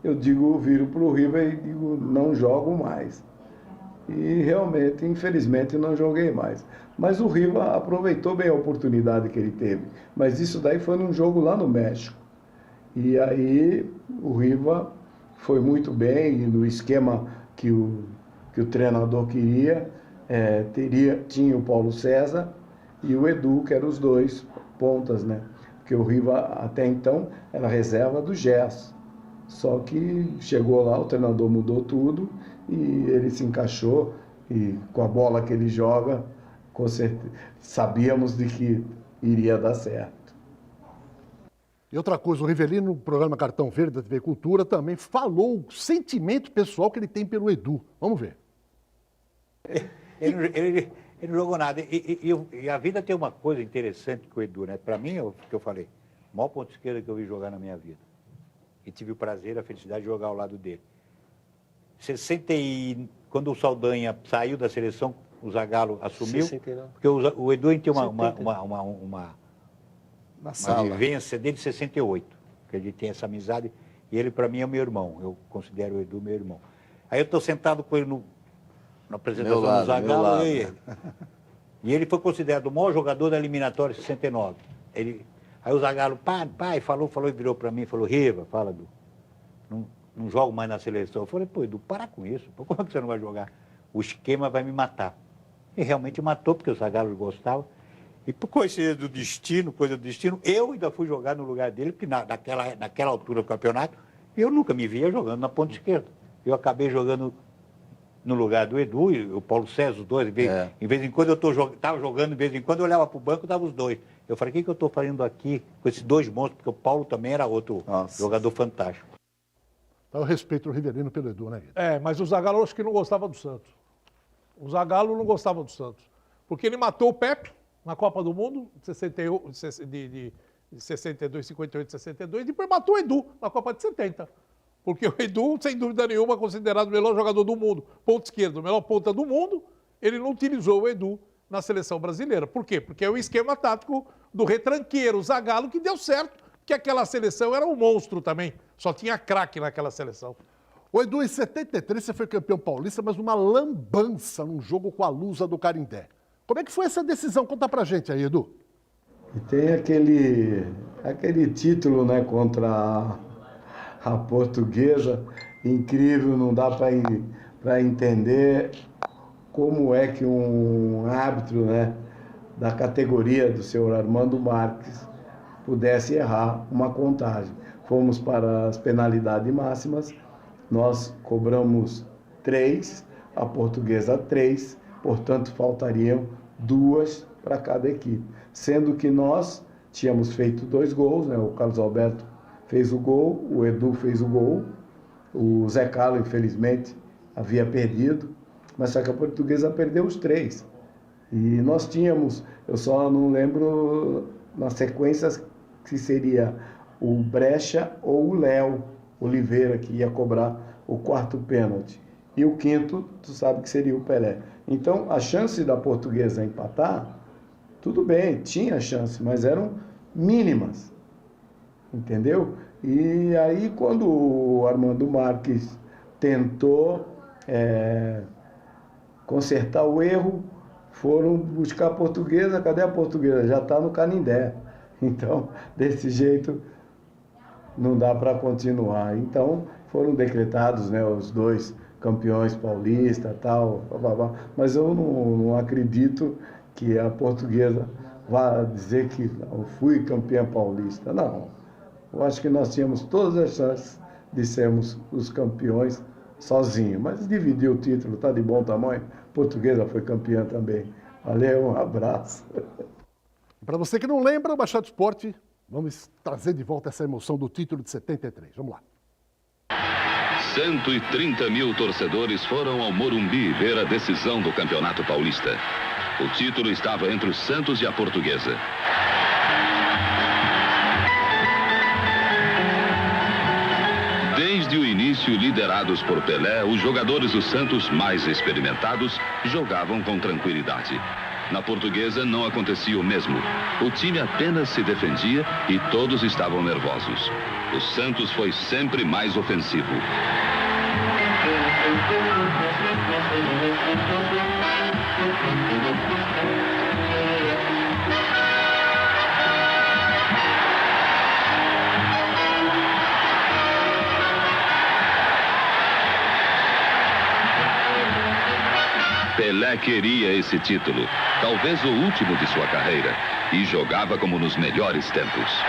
Speaker 4: eu viro para o River e digo, não jogo mais. E realmente, infelizmente, não joguei mais. Mas o River aproveitou bem a oportunidade que ele teve. Mas isso daí foi num jogo lá no México. E aí o River foi muito bem, no esquema que o treinador queria. Tinha o Paulo César e o Edu, que eram os 2 pontas, né? Porque o River até então era reserva do Gerson. Só que chegou lá, o treinador mudou tudo e ele se encaixou e com a bola que ele joga, com certeza, sabíamos de que iria dar certo.
Speaker 1: E outra coisa, o Rivelino, no programa Cartão Verde da TV Cultura, também falou o sentimento pessoal que ele tem pelo Edu. Vamos ver.
Speaker 7: Ele não jogou nada. E a vida tem uma coisa interessante com o Edu, né? Para mim, é o que eu falei, o maior ponto esquerda que eu vi jogar na minha vida. E tive o prazer, a felicidade de jogar ao lado dele. Quando o Saldanha saiu da seleção, o Zagallo assumiu. 69. Porque o Edu tem uma vivência desde 68, que ele tem essa amizade. E ele, para mim, é meu irmão. Eu considero o Edu meu irmão. Aí eu estou sentado com ele na apresentação do Zagallo e ele. E ele foi considerado o maior jogador da eliminatória 69. Aí o Zagallo, pai, falou e virou para mim e falou, Riva, fala, Edu, não jogo mais na seleção. Eu falei, pô, Edu, para com isso. Pô, como é que você não vai jogar? O esquema vai me matar. E realmente matou, porque o Zagallo gostava. E por coisa do destino, eu ainda fui jogar no lugar dele, porque naquela altura do campeonato, eu nunca me via jogando na ponta esquerda. Eu acabei jogando no lugar do Edu e o Paulo César, os 2. Em vez em quando eu estava jogando, em vez em quando eu olhava para o banco, estavam os 2. Eu falei, o que eu estou fazendo aqui com esses 2 monstros? Porque o Paulo também era outro jogador fantástico.
Speaker 1: Então, eu respeito o Rivelino pelo Edu, né, Guilherme?
Speaker 3: Mas o Zagallo acho que não gostava do Santos. O Zagallo não gostava do Santos. Porque ele matou o Pepe na Copa do Mundo, de 62, 58, 62, e depois matou o Edu na Copa de 70. Porque o Edu, sem dúvida nenhuma, é considerado o melhor jogador do mundo, ponta esquerda, o melhor ponta do mundo, ele não utilizou o Edu na seleção brasileira. Por quê? Porque é o esquema tático do retranqueiro, o Zagallo, que deu certo, porque aquela seleção era um monstro também, só tinha craque naquela seleção.
Speaker 1: O Edu, em 73, você foi campeão paulista, mas numa lambança num jogo com a Lusa do Carindé. Como é que foi essa decisão? Conta pra gente aí, Edu.
Speaker 4: E tem aquele título, né, contra a Portuguesa, incrível, não dá para entender como é que um árbitro, né, da categoria do senhor Armando Marques pudesse errar uma contagem. Fomos para as penalidades máximas, nós cobramos 3, a Portuguesa 3, portanto faltariam 2 para cada equipe. Sendo que nós tínhamos feito 2 gols, né? O Carlos Alberto fez o gol, o Edu fez o gol, o Zé Carlos, infelizmente, havia perdido, mas só que a Portuguesa perdeu os 3. E nós tínhamos, eu só não lembro nas sequências se seria o Brecha ou o Léo Oliveira que ia cobrar o 4º pênalti. E o 5º, tu sabe que seria o Pelé. Então, a chance da Portuguesa empatar, tudo bem, tinha chance, mas eram mínimas. Entendeu? E aí, quando o Armando Marques tentou consertar o erro, foram buscar a Portuguesa. Cadê a Portuguesa? Já está no Canindé. Então, desse jeito, não dá para continuar. Então, foram decretados, né, os 2 campeões paulistas, tal, blá, blá, blá. Mas eu não acredito que a Portuguesa vá dizer que eu fui campeão paulista. Não. Eu acho que nós tínhamos todas as chances de sermos os campeões sozinhos. Mas dividir o título, está de bom tamanho. Portuguesa foi campeã também. Valeu, um abraço.
Speaker 1: Para você que não lembra, o Baixada Esporte, vamos trazer de volta essa emoção do título de 73. Vamos lá.
Speaker 8: 130 mil torcedores foram ao Morumbi ver a decisão do Campeonato Paulista. O título estava entre o Santos e a Portuguesa. Desde o início, liderados por Pelé, os jogadores do Santos mais experimentados jogavam com tranquilidade. Na Portuguesa não acontecia o mesmo. O time apenas se defendia e todos estavam nervosos. O Santos foi sempre mais ofensivo. Pelé queria esse título, talvez o último de sua carreira, e jogava como nos melhores tempos.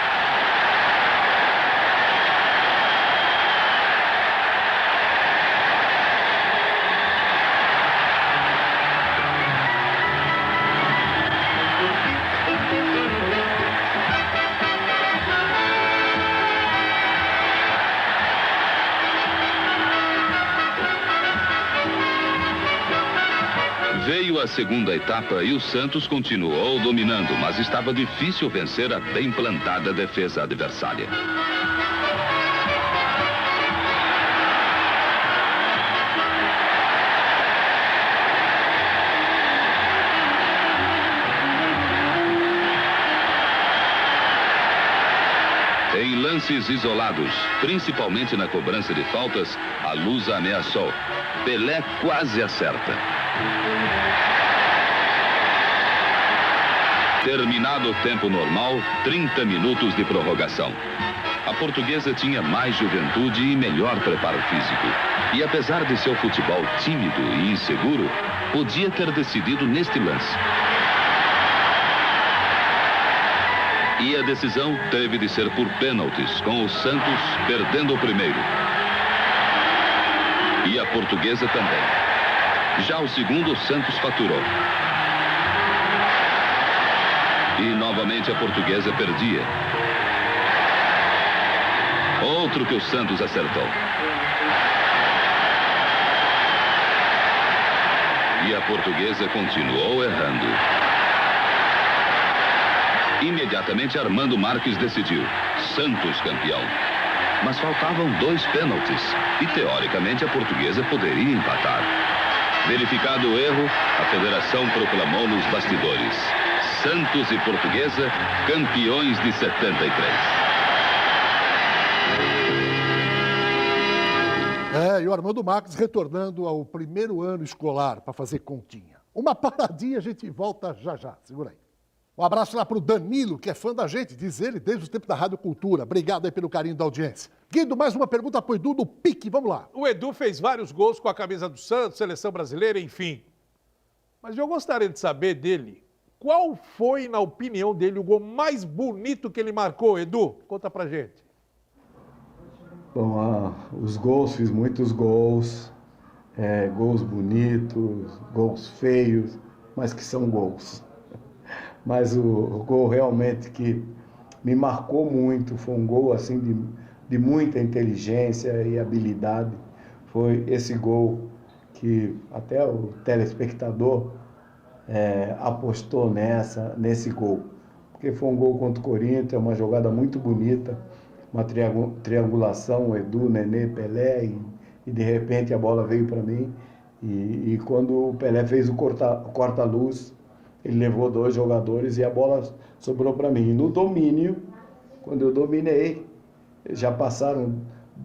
Speaker 8: Veio a segunda etapa e o Santos continuou dominando, mas estava difícil vencer a bem plantada defesa adversária. Em lances isolados, principalmente na cobrança de faltas, a Lusa ameaçou. Pelé quase acerta. Terminado o tempo normal, 30 minutos de prorrogação. A Portuguesa tinha mais juventude e melhor preparo físico. E apesar de seu futebol tímido e inseguro, podia ter decidido neste lance. E a decisão teve de ser por pênaltis, com o Santos perdendo o primeiro. E a Portuguesa também. Já o segundo, o Santos faturou. E novamente a Portuguesa perdia. Outro que o Santos acertou. E a Portuguesa continuou errando. Imediatamente Armando Marques decidiu. Santos campeão. Mas faltavam 2 pênaltis. E teoricamente a Portuguesa poderia empatar. Verificado o erro, a federação proclamou nos bastidores: Santos e Portuguesa, campeões de 73.
Speaker 1: E o Armando Marques retornando ao primeiro ano escolar para fazer continha. Uma paradinha, a gente volta já já. Segura aí. Um abraço lá para o Danilo, que é fã da gente, diz ele, desde o tempo da Rádio Cultura. Obrigado aí pelo carinho da audiência. Guido, mais uma pergunta para o Edu do Pique, vamos lá.
Speaker 3: O Edu fez vários gols com a camisa do Santos, seleção brasileira, enfim. Mas eu gostaria de saber dele, qual foi, na opinião dele, o gol mais bonito que ele marcou, Edu? Conta pra gente.
Speaker 4: Bom, os gols, fiz muitos gols, gols bonitos, gols feios, mas que são gols. Mas o gol realmente que me marcou muito, foi um gol assim de muita inteligência e habilidade, foi esse gol que até o telespectador apostou nesse gol. Porque foi um gol contra o Corinthians, uma jogada muito bonita, uma triangulação, Edu, Nenê, Pelé, e de repente a bola veio para mim. E quando o Pelé fez o corta-luz, ele levou 2 jogadores e a bola sobrou para mim. E no domínio, quando eu dominei, já passaram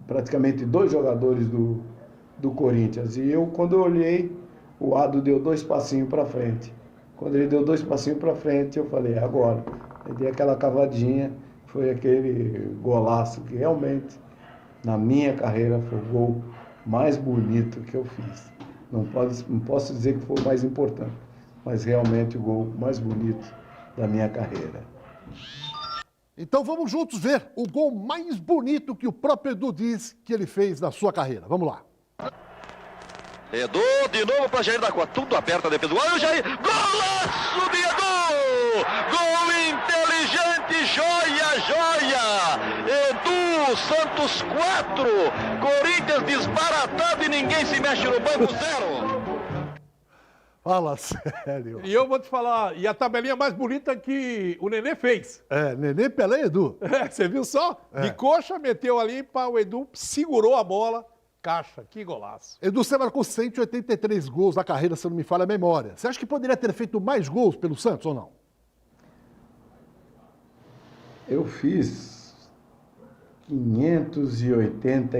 Speaker 4: praticamente 2 jogadores do Corinthians. E eu, quando eu olhei, o Ado deu 2 passinhos para frente. Quando ele deu 2 passinhos para frente, eu falei, agora. Eu dei aquela cavadinha, foi aquele golaço que realmente, na minha carreira, foi o gol mais bonito que eu fiz. Não posso dizer que foi o mais importante, mas realmente o gol mais bonito da minha carreira.
Speaker 1: Então vamos juntos ver o gol mais bonito que o próprio Edu diz que ele fez na sua carreira. Vamos lá.
Speaker 2: Edu, de novo para Jair da Costa. Tudo aberto a defesa do gol. Olha o Jair. Golaço de Edu! Gol inteligente, joia, joia! Edu, Santos 4. Corinthians desbaratado e ninguém se mexe no banco, 0.
Speaker 1: Fala sério.
Speaker 3: E eu vou te falar, e a tabelinha mais bonita que o Nenê fez.
Speaker 1: Nenê, Pelé e Edu.
Speaker 3: Você viu só? De coxa, meteu ali, para o Edu segurou a bola. Caixa, que golaço.
Speaker 1: Edu, você marcou 183 gols na carreira, se não me falha a memória. Você acha que poderia ter feito mais gols pelo Santos ou não?
Speaker 4: Eu fiz 580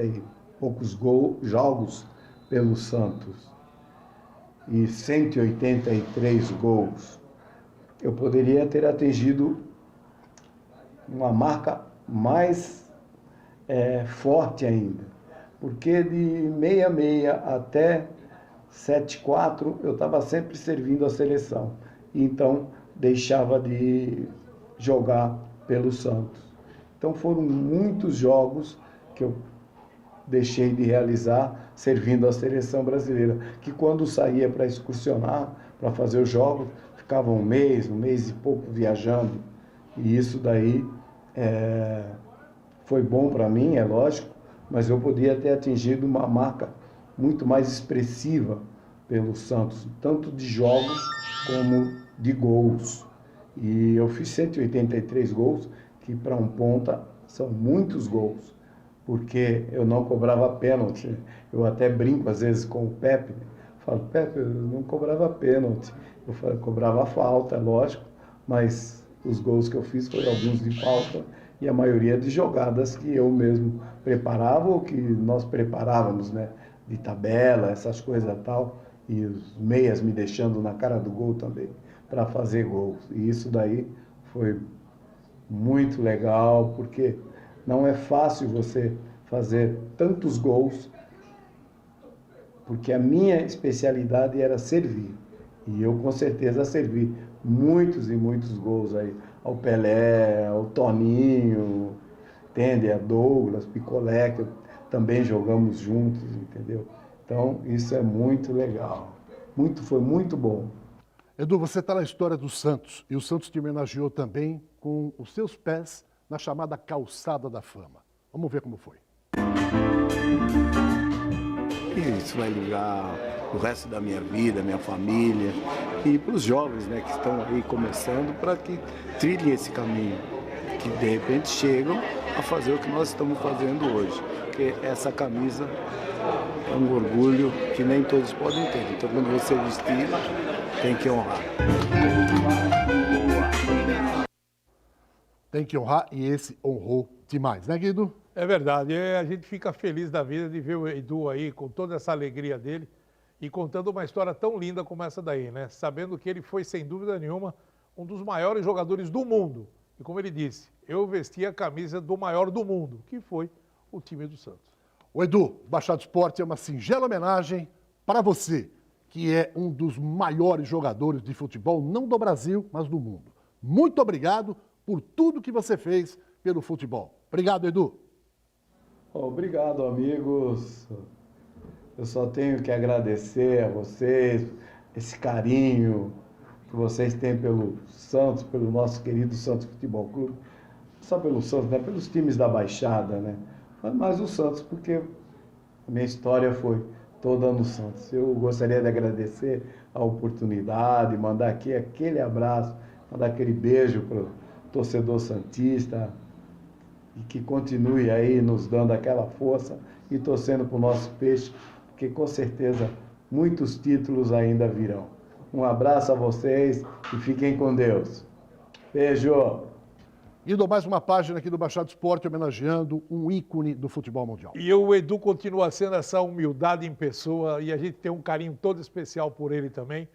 Speaker 4: e poucos jogos pelo Santos. E 183 gols. Eu poderia ter atingido uma marca mais forte ainda, porque de 66 até 74 eu estava sempre servindo a seleção, então deixava de jogar pelo Santos. Então foram muitos jogos que eu deixei de realizar servindo a seleção brasileira, que quando saía para excursionar, para fazer os jogos, ficava um mês e pouco viajando, e isso daí foi bom para mim, é lógico, mas eu podia ter atingido uma marca muito mais expressiva pelo Santos, tanto de jogos como de gols. E eu fiz 183 gols, que para um ponta são muitos gols, porque eu não cobrava pênalti. Eu até brinco às vezes com o Pepe, falo, Pepe, eu não cobrava pênalti, eu cobrava falta, lógico, mas os gols que eu fiz foram alguns de falta, e a maioria de jogadas que eu mesmo preparava ou que nós preparávamos, né? De tabela, essas coisas e tal, e os meias me deixando na cara do gol também, para fazer gols. E isso daí foi muito legal, porque não é fácil você fazer tantos gols, porque a minha especialidade era servir. E eu com certeza servi muitos e muitos gols aí, ao Pelé, ao Toninho, entende? A Douglas, Picolé, que também jogamos juntos, entendeu? Então, isso é muito legal. Foi muito bom.
Speaker 1: Edu, você está na história do Santos, e o Santos te homenageou também com os seus pés na chamada Calçada da Fama. Vamos ver como foi.
Speaker 9: Isso vai ligar o resto da minha vida, minha família, e para os jovens, né, que estão aí começando, para que trilhem esse caminho, que de repente chegam a fazer o que nós estamos fazendo hoje, porque essa camisa é um orgulho que nem todos podem ter. Então, quando você vestir, tem que honrar.
Speaker 1: Tem que honrar, e esse honrou demais, né, Guido?
Speaker 3: É verdade, a gente fica feliz da vida de ver o Edu aí com toda essa alegria dele e contando uma história tão linda como essa daí, né? Sabendo que ele foi, sem dúvida nenhuma, um dos maiores jogadores do mundo. E como ele disse, eu vesti a camisa do maior do mundo, que foi o time do Santos.
Speaker 1: O Edu, Baixada Esporte é uma singela homenagem para você, que é um dos maiores jogadores de futebol, não do Brasil, mas do mundo. Muito obrigado por tudo que você fez pelo futebol. Obrigado, Edu.
Speaker 4: Obrigado, amigos. Eu só tenho que agradecer a vocês, esse carinho que vocês têm pelo Santos, pelo nosso querido Santos Futebol Clube. Só pelo Santos, né? Pelos times da Baixada, né? Mas o Santos, porque a minha história foi toda no Santos. Eu gostaria de agradecer a oportunidade, mandar aqui aquele abraço, mandar aquele beijo para o torcedor santista, e que continue aí nos dando aquela força e torcendo para o nosso peixe, porque com certeza muitos títulos ainda virão. Um abraço a vocês e fiquem com Deus. Beijo!
Speaker 1: Indo mais uma página aqui do Baixada Esporte homenageando um ícone do futebol mundial.
Speaker 3: E o Edu continua sendo essa humildade em pessoa e a gente tem um carinho todo especial por ele também.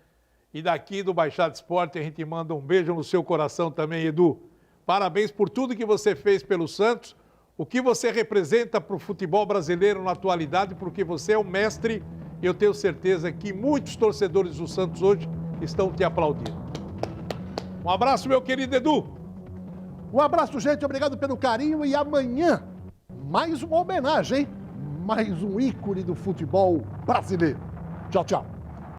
Speaker 3: E daqui do Baixada Esporte a gente manda um beijo no seu coração também, Edu. Parabéns por tudo que você fez pelo Santos, o que você representa para o futebol brasileiro na atualidade, porque você é o mestre e eu tenho certeza que muitos torcedores do Santos hoje estão te aplaudindo. Um abraço, meu querido Edu.
Speaker 1: Um abraço, gente. Obrigado pelo carinho. E amanhã, mais uma homenagem, hein? Mais um ícone do futebol brasileiro. Tchau, tchau.